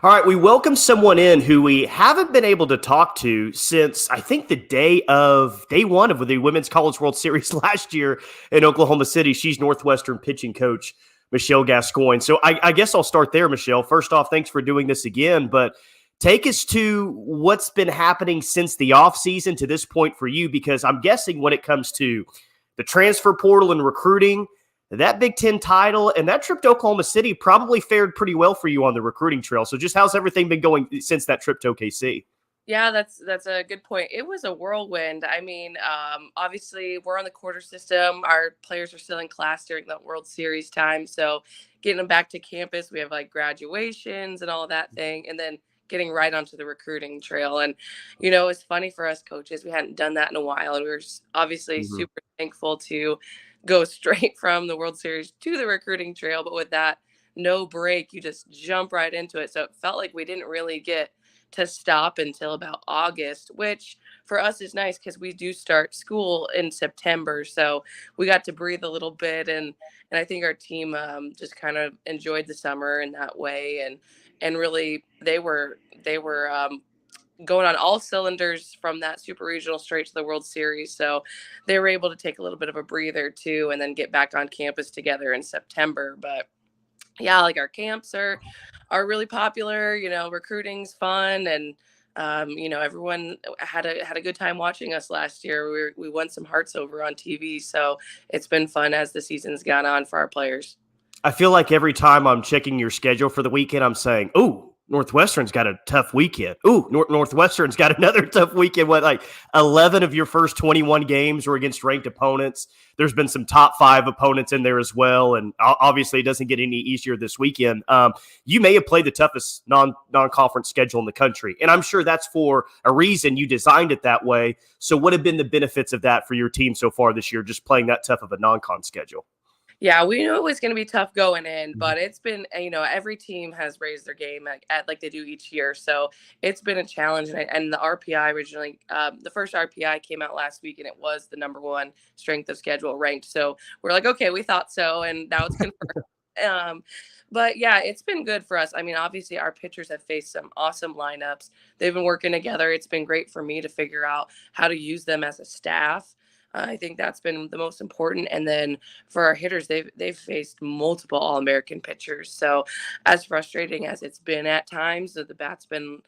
All right, we welcome someone in who we haven't been able to talk to since I think the day one of the Women's College World Series last year in Oklahoma City. She's Northwestern pitching coach Michelle Gascoigne. So I guess I'll start there, Michelle. First off, thanks for doing this again, but take us to what's been happening since the offseason to this point for you, because I'm guessing when it comes to the transfer portal and recruiting, that Big Ten title and that trip to Oklahoma City probably fared pretty well for you on the recruiting trail. So just how's everything been going since that trip to OKC? Yeah, that's a good point. It was a whirlwind. I mean, obviously we're on the quarter system. Our players are still in class during the World Series time. So getting them back to campus, we have like graduations and all that thing, and then getting right onto the recruiting trail. And, it's funny for us coaches. We hadn't done that in a while. And we were obviously Mm-hmm. super thankful to go straight from the World Series to the recruiting trail. But with that, no break, you just jump right into it. So it felt like we didn't really get to stop until about August, which for us is nice because we do start school in September. So we got to breathe a little bit, and I think our team just kind of enjoyed the summer in that way, and really they were going on all cylinders from that super regional straight to the World Series. So they were able to take a little bit of a breather too, and then get back on campus together in September. But yeah, like our camps are really popular. Recruiting's fun, and everyone had a good time watching us last year. We won some hearts over on TV, so it's been fun as the season's gone on for our players. I feel like every time I'm checking your schedule for the weekend, I'm saying, "Ooh, Northwestern's got a tough weekend. Ooh, Northwestern's got another tough weekend." What, like 11 of your first 21 games were against ranked opponents. There's been some top 5 opponents in there as well, and obviously it doesn't get any easier this weekend. You may have played the toughest non-conference schedule in the country, and I'm sure that's for a reason. You designed it that way. So, what have been the benefits of that for your team so far this year, just playing that tough of a non-con schedule? Yeah, we knew it was going to be tough going in, but it's been, every team has raised their game at like they do each year. So it's been a challenge. And the RPI originally, the first RPI came out last week, and it was the number one strength of schedule ranked. So we're like, okay, we thought so. And now it's confirmed. But yeah, it's been good for us. I mean, obviously our pitchers have faced some awesome lineups. They've been working together. It's been great for me to figure out how to use them as a staff. I think that's been the most important. And then for our hitters, they've faced multiple All-American pitchers. So as frustrating as it's been at times, that the bat's been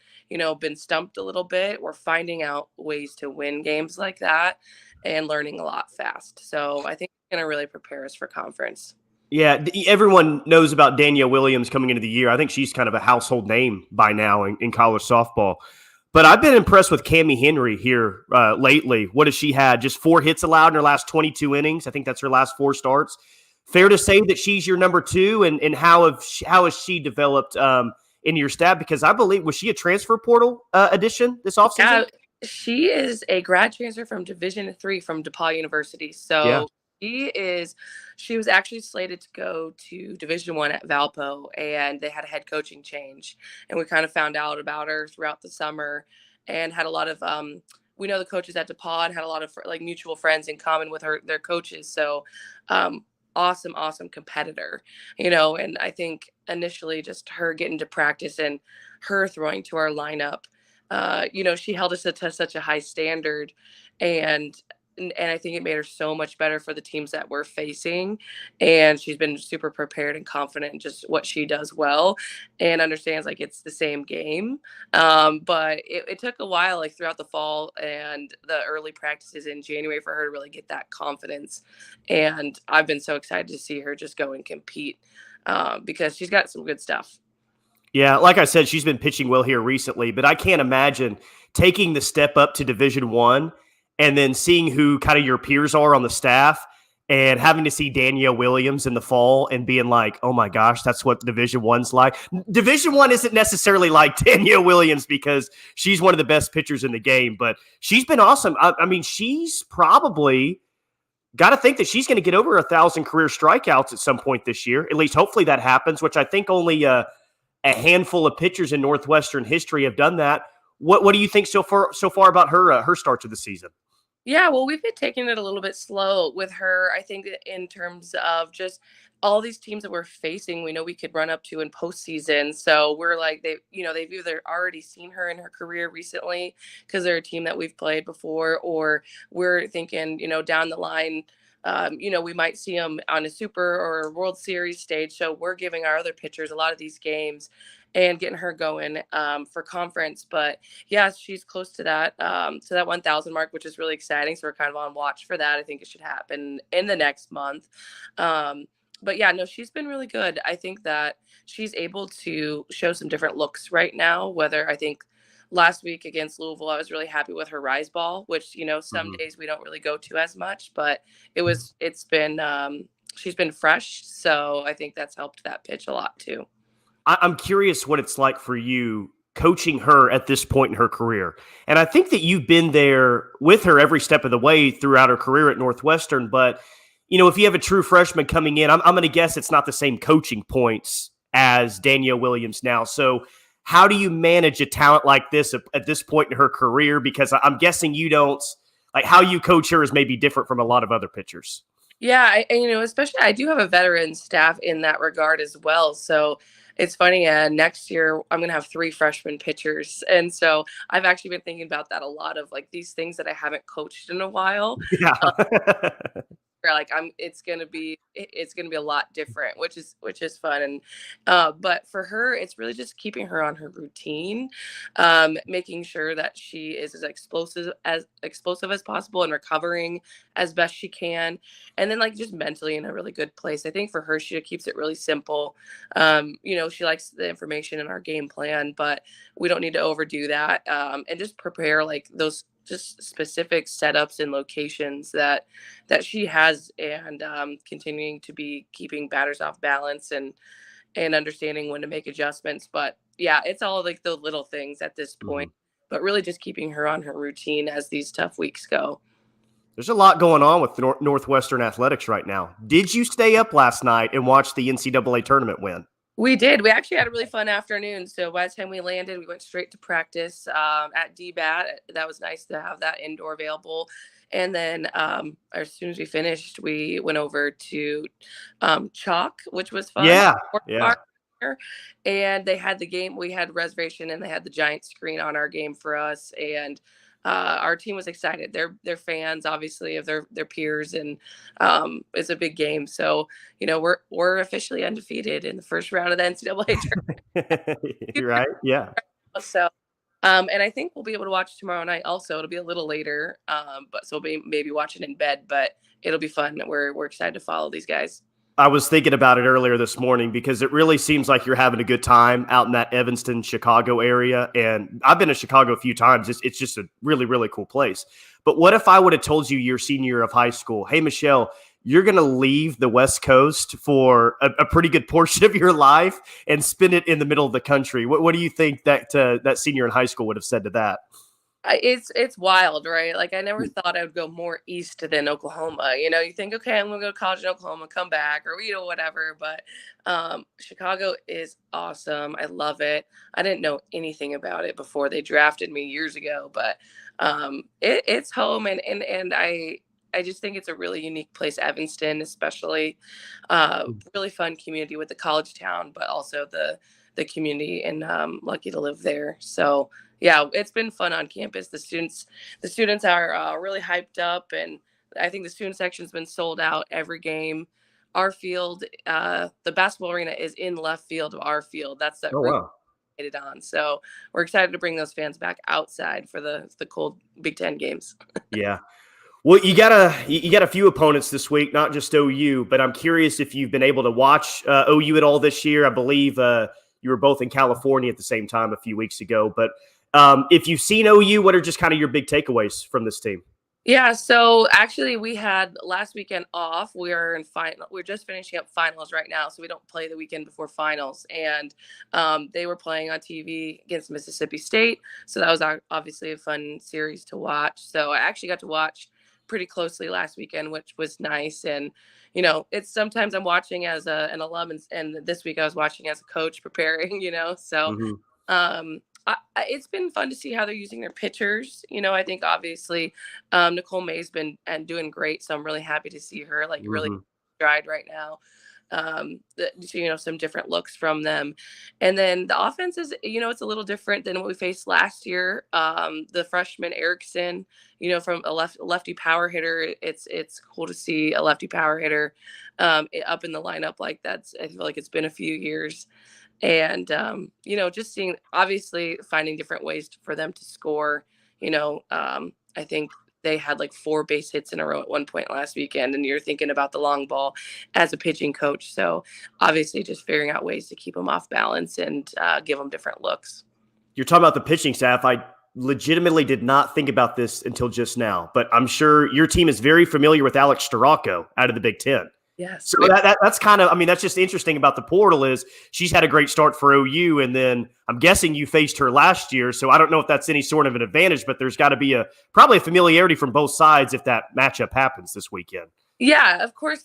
stumped a little bit, we're finding out ways to win games like that and learning a lot fast. So I think it's going to really prepare us for conference. Yeah, everyone knows about Danielle Williams coming into the year. I think she's kind of a household name by now in college softball. But I've been impressed with Cammie Henry here lately. What has she had? Just 4 hits allowed in her last 22 innings. I think that's her last 4 starts. Fair to say that she's your number 2, and how has she developed in your staff? Because I believe, was she a transfer portal addition this offseason? Yeah, she is a grad transfer from Division III from DePaul University. Yeah. So she was actually slated to go to Division I at Valpo, and they had a head coaching change, and we kind of found out about her throughout the summer, and had a lot of we know the coaches at DePaul, and had a lot of like mutual friends in common with their coaches. So awesome competitor, and I think initially just her getting to practice and her throwing to our lineup, she held us to such a high standard, and I think it made her so much better for the teams that we're facing. And she's been super prepared and confident in just what she does well, and understands like it's the same game. But it took a while, like throughout the fall and the early practices in January, for her to really get that confidence. And I've been so excited to see her just go and compete because she's got some good stuff. Yeah, like I said, she's been pitching well here recently, but I can't imagine taking the step up to Division I and then seeing who kind of your peers are on the staff and having to see Danielle Williams in the fall and being like, oh my gosh, that's what Division I's like. Division I isn't necessarily like Danielle Williams because she's one of the best pitchers in the game, but she's been awesome. I mean, she's probably got to think that she's going to get over 1,000 career strikeouts at some point this year. At least hopefully that happens, which I think only a handful of pitchers in Northwestern history have done that. What do you think so far about her starts of the season? Yeah, well, we've been taking it a little bit slow with her. I think in terms of just all these teams that we're facing, we know we could run up to in postseason. So we're like, they've either already seen her in her career recently because they're a team that we've played before, or we're thinking, down the line, we might see them on a Super or a World Series stage. So we're giving our other pitchers a lot of these games and getting her going for conference. But yeah, she's close to that 1,000 mark, which is really exciting. So we're kind of on watch for that. I think it should happen in the next month. But yeah, no, she's been really good. I think that she's able to show some different looks right now. Whether I think last week against Louisville, I was really happy with her rise ball, which some Mhm. days we don't really go to as much, but it's been she's been fresh, so I think that's helped that pitch a lot too. I'm curious what it's like for you coaching her at this point in her career. And I think that you've been there with her every step of the way throughout her career at Northwestern. But, if you have a true freshman coming in, I'm going to guess it's not the same coaching points as Danielle Williams now. So, how do you manage a talent like this at this point in her career? Because I'm guessing you don't, like, how you coach her is maybe different from a lot of other pitchers. Yeah, especially I do have a veteran staff in that regard as well. So it's funny. Next year I'm gonna have three freshman pitchers, and so I've actually been thinking about that a lot of like these things that I haven't coached in a while. Yeah. Where like it's gonna be a lot different, which is fun. And but for her it's really just keeping her on her routine, making sure that she is as explosive as possible and recovering as best she can, and then like just mentally in a really good place. I think for her she keeps it really simple. She likes the information in our game plan, but we don't need to overdo that, and just prepare like those just specific setups and locations that she has, and continuing to be keeping batters off balance and understanding when to make adjustments. But yeah, it's all like the little things at this point, Mhm. but really just keeping her on her routine as these tough weeks go. There's a lot going on with Northwestern athletics right now. Did you stay up last night and watch the NCAA tournament win? We did. We actually had a really fun afternoon. So by the time we landed, we went straight to practice at DBAT. That was nice to have that indoor available. And then as soon as we finished, we went over to Chalk, which was fun. Yeah, yeah. And they had the game. We had reservation, and they had the giant screen on our game for us. And our team was excited. They're fans, obviously, of their peers, and it's a big game. So we're officially undefeated in the first round of the NCAA You're right. Yeah. tournament. So, and I think we'll be able to watch tomorrow night. Also, it'll be a little later, but so we'll be maybe watching in bed. But it'll be fun. We're excited to follow these guys. I was thinking about it earlier this morning because it really seems like you're having a good time out in that Evanston, Chicago area. And I've been to Chicago a few times. It's just a really, really cool place. But what if I would have told you your senior year of high school, hey, Michelle, you're going to leave the West Coast for a pretty good portion of your life and spend it in the middle of the country? What do you think that senior in high school would have said to that? It's wild, right? Like I never thought I would go more east than Oklahoma. You think, okay, I'm gonna go to college in Oklahoma, come back, or whatever. But Chicago is awesome. I love it. I didn't know anything about it before they drafted me years ago, but it's home, and I just think it's a really unique place, Evanston, especially. Really fun community with the college town, but also the community, and lucky to live there. So yeah, it's been fun on campus. The students are really hyped up, and I think the student section's been sold out every game. Our field, the basketball arena is in left field of our field. That's that Oh, roof wow. it on. So we're excited to bring those fans back outside for the cold Big Ten games. Yeah. Well, you got a few opponents this week, not just OU, but I'm curious if you've been able to watch OU at all this year. I believe you were both in California at the same time a few weeks ago. But if you've seen OU, what are just kind of your big takeaways from this team? Yeah, so actually we had last weekend off. We're in final. We're just finishing up finals right now, so we don't play the weekend before finals. And they were playing on TV against Mississippi State, so that was obviously a fun series to watch. So I actually got to watch pretty closely last weekend, which was nice. And it's sometimes I'm watching as an alum, and this week I was watching as a coach preparing. So Hmm. um, It's been fun to see how they're using their pitchers. I think obviously Nicole May's been and doing great, so I'm really happy to see her like really Hmm. stride right now. Some different looks from them, and then the offense is it's a little different than what we faced last year. The freshman Erickson, from a lefty power hitter, it's cool to see a lefty power hitter up in the lineup like that's. I feel like it's been a few years and just seeing obviously finding different ways for them to score. I think they had like 4 base hits in a row at one point last weekend, and you're thinking about the long ball as a pitching coach, so obviously just figuring out ways to keep them off balance and give them different looks. You're talking about the pitching staff. I legitimately did not think about this until just now, but I'm sure your team is very familiar with Alex Storako out of the Big Ten. Yes. So that's kind of, I mean, that's just interesting about the portal is she's had a great start for OU, and then I'm guessing you faced her last year, so I don't know if that's any sort of an advantage, but there's got to be probably a familiarity from both sides if that matchup happens this weekend. Yeah, of course,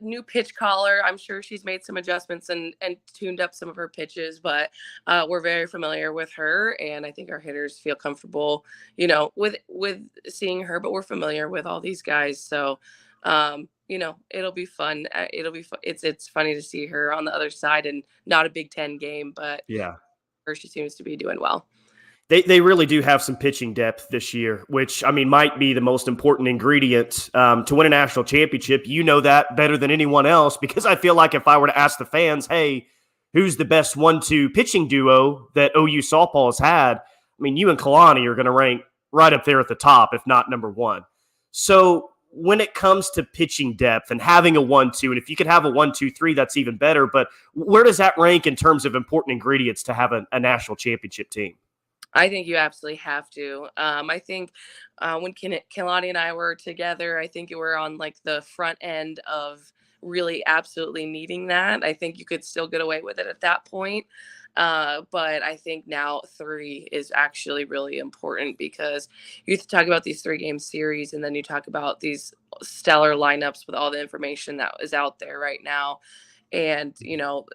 new pitch caller. I'm sure she's made some adjustments and tuned up some of her pitches, but we're very familiar with her, and I think our hitters feel comfortable, with seeing her. But we're familiar with all these guys, so it'll be fun. It'll be it's funny to see her on the other side, and not a Big Ten game, but Yeah. she seems to be doing well. They really do have some pitching depth this year, which, I mean, might be the most important ingredient to win a national championship. You know that better than anyone else, because I feel like if I were to ask the fans, hey, who's the best 1-2 pitching duo that OU softball has had? I mean, you and Kalani are going to rank right up there at the top, if not number one. So when it comes to pitching depth and having a 1-2, and if you could have a 1-2-3, that's even better. But where does that rank in terms of important ingredients to have a national championship team? I think you absolutely have to. I think when Kalani and I were together, I think you were on like the front end of really absolutely needing that. I think you could still get away with it at that point. But I think now 3 is actually really important, because you talk about these 3-game series, and then you talk about these stellar lineups with all the information that is out there right now. And,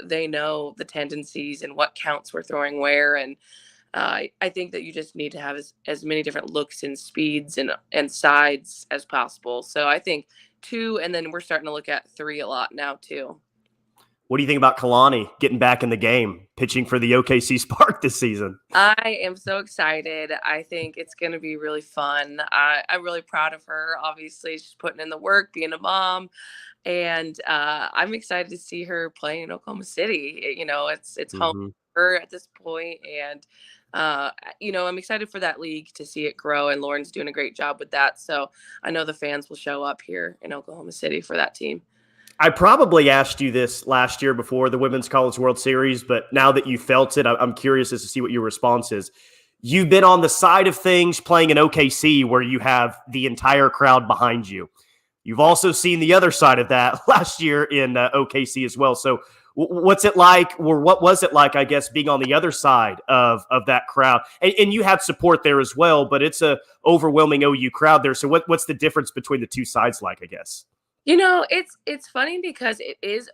they know the tendencies and what counts we're throwing where. And I think that you just need to have as many different looks and speeds and sides as possible. So I think 2, and then we're starting to look at 3 a lot now too. What do you think about Kalani getting back in the game, pitching for the OKC Spark this season? I am so excited. I think it's going to be really fun. I'm really proud of her. Obviously, she's putting in the work, being a mom, and I'm excited to see her playing in Oklahoma City. It's home Mm-hmm. for her at this point, and I'm excited for that league to see it grow. And Lauren's doing a great job with that. So I know the fans will show up here in Oklahoma City for that team. I probably asked you this last year before the Women's College World Series, but now that you felt it, I'm curious as to see what your response is. You've been on the side of things playing in OKC where you have the entire crowd behind you. You've also seen the other side of that last year in OKC as well. So what's it like, or what was it like, I guess, being on the other side of that crowd? And you had support there as well, but it's a overwhelming OU crowd there. So what's the difference between the two sides like, I guess? It's funny because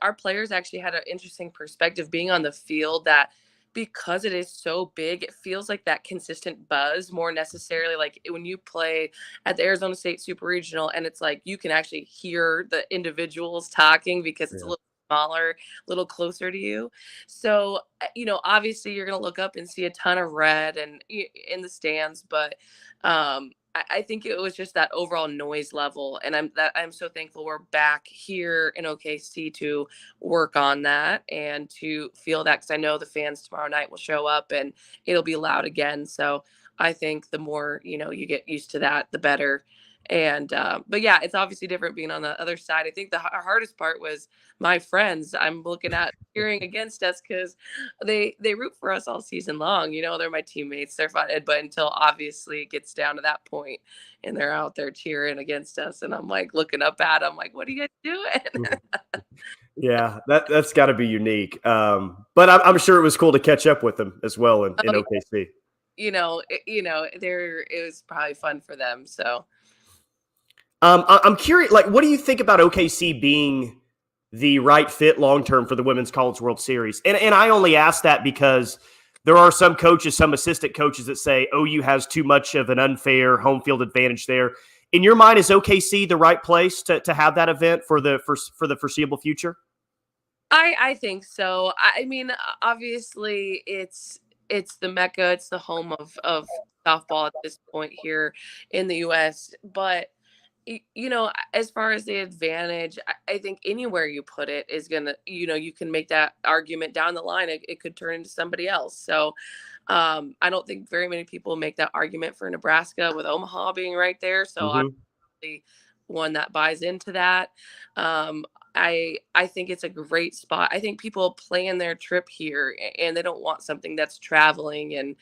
our players actually had an interesting perspective being on the field, that because it is so big, it feels like that consistent buzz more necessarily like when you play at the Arizona State Super Regional, and it's like you can actually hear the individuals talking because it's a little smaller, a little closer to you. So, obviously you're going to look up and see a ton of red and in the stands, but I think it was just that overall noise level, and I'm so thankful we're back here in OKC to work on that and to feel that, because I know the fans tomorrow night will show up and it'll be loud again. So I think the more you get used to that, the better. And but yeah, it's obviously different being on the other side. I think the hardest part was my friends. I'm looking at cheering against us because they root for us all season long. They're my teammates. They're fun, but until obviously it gets down to that point and they're out there cheering against us, and I'm like looking up at them, like, what are you guys doing? Yeah, that's got to be unique. But I'm sure it was cool to catch up with them as well in OKC. It was probably fun for them. So. I'm curious, like, what do you think about OKC being the right fit long-term for the Women's College World Series? And I only ask that because there are some coaches, some assistant coaches that say OU has too much of an unfair home field advantage there. In your mind, is OKC the right place to have that event for the foreseeable future? I think so. I mean, obviously, it's the mecca, it's the home of softball at this point here in the U.S. But you know, as far as the advantage, I think anywhere you put it is gonna, you know, you can make that argument down the line. It could turn into somebody else. So, I don't think very many people make that argument for Nebraska with Omaha being right there. So I'm Mm-hmm. the one that buys into that. Um, I think it's a great spot. I think people plan their trip here and they don't want something that's traveling. And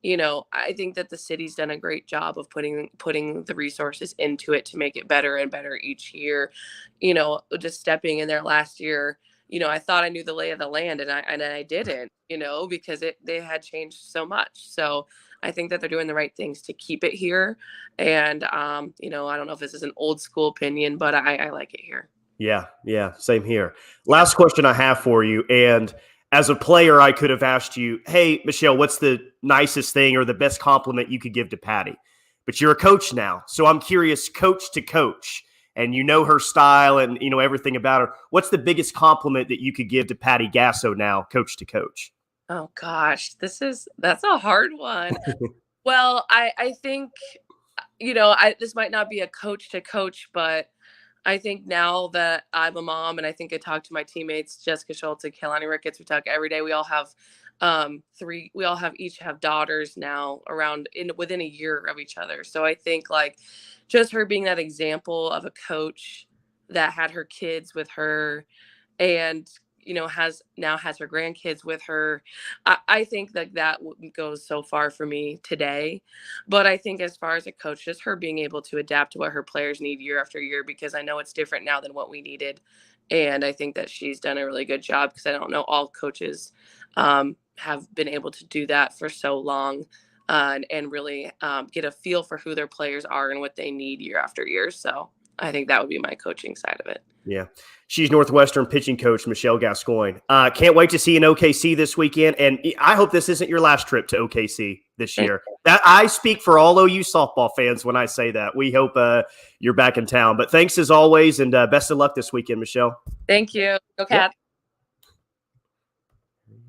you know, I think that the city's done a great job of putting the resources into it to make it better and better each year. You know, just stepping in there last year, you know, I thought I knew the lay of the land and I didn't, you know, because they had changed so much. So I think that they're doing the right things to keep it here. And you know, I don't know if this is an old school opinion, but I like it here. Yeah, same here. Yeah. Last question I have for you, and as a player, I could have asked you, hey, Michelle, what's the nicest thing or the best compliment you could give to Patty? But you're a coach now. So I'm curious, coach to coach, and you know her style and you know everything about her. What's the biggest compliment that you could give to Patty Gasso now, coach to coach? Oh gosh, that's a hard one. Well, I think, you know, this might not be a coach to coach, but I think now that I'm a mom and I think I talk to my teammates, Jessica Schultz and Kelani Ricketts, we talk every day. We all have we all have each have daughters now around in within a year of each other. So I think like just her being that example of a coach that had her kids with her and you know has her grandkids with her. I think that goes so far for me today. But I think as far as a coach, just her being able to adapt to what her players need year after year, because I know it's different now than what we needed. And I think that she's done a really good job because I don't know all coaches have been able to do that for so long and really get a feel for who their players are and what they need year after year. So I think that would be my coaching side of it. Yeah. She's Northwestern pitching coach, Michelle Gascoigne. Can't wait to see you in OKC this weekend. And I hope this isn't your last trip to OKC this year. That I speak for all OU softball fans when I say that. We hope you're back in town. But thanks as always, and best of luck this weekend, Michelle. Thank you. Go Yep. Cats.